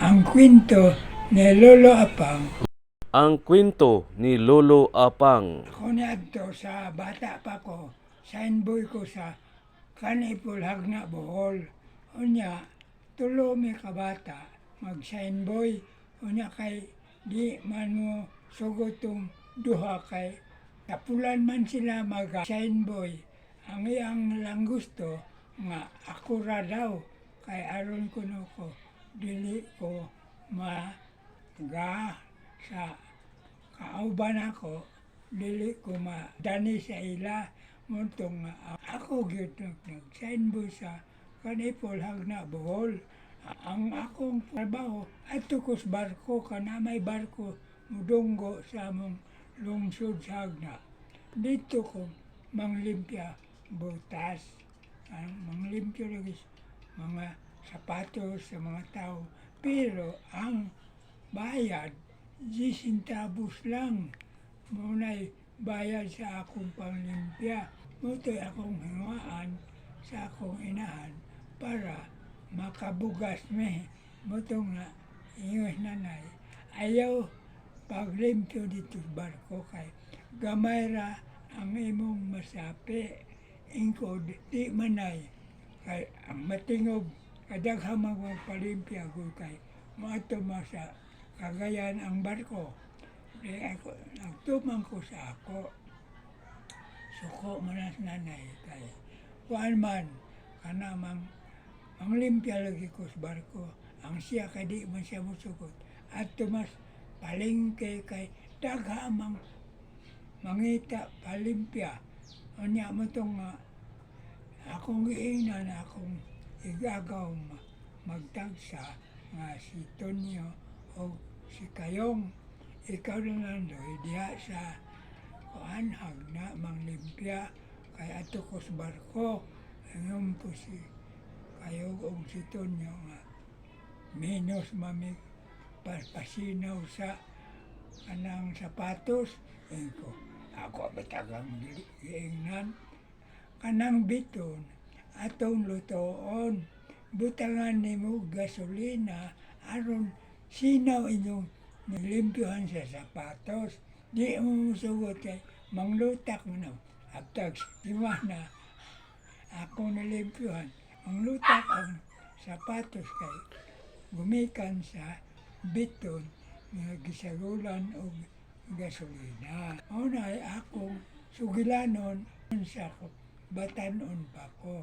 Ang kwento ni Lolo Apang. Ang kwento ni Lolo Apang. Ako niadto sa bata pa ko, signboy ko sa Kanipol Hagna Bohol. Unya, tulo mi kabata mag-signboy. Unya kay di man mo sugotong duha kay tapulan man sila mag-signboy. Ang iyang lang gusto nga ako ra daw kay aron kuno ko dili ko maga sa kauban ako, dili ko madani sa ila montong ako gyud nag-signboy sa Kanipol Hagna Bohol. Ang akong trabaho adto ko sa barko kana may barko mudunggo sa among lungsod sa Hagna. Dito ko manglimpya butas, manglimpyo lagi mga sapatos sa mga tao. Pero ang bayad 10 centavos lang. Muna'y bayad sa akong panglimpya. Muto'y akong hingaan sa akong inahan para makabugas me. Mutong na ingos nanay. Ayaw paglimpyo dito sa barko kay gamay ra ang imong masapi. Ingkod, di manay. Kay ang matingob, kadaghang magpalimpya ko kay maato sa Cagayan ang barko. Di ako, nagtumang ko sa ako. Suko man as nanay kay kuan man kana manglimpya lagi ko sa barko. Ang siya kay di man siya musugot. At tumas palengke kay dagha mang mangita palimpya. Unya mo tong akong giingnan akong igagaw magtagsa nga si Tonyo o si Kayong. Ikaw na nandoy diha sa kuan Hagna manglimpya kay ato ko sa barko. Ngayon po si Kayong o si Tonyo nga menos mami pasinaw sa kanang sapatos. Ako bitagang giingnan kanang biton atong lutoon. Butangan nimo gasolina aron sinaw inyong nilimpyohan sa sapatos. Di mo musugot kay manglutak mo na. Abtag lima na ako nilimpyohan. Manglutak ang sapatos kay gumikan sa biton nga gisagulan og gasolina. Unay akong sugilanon sa batanon pa ko.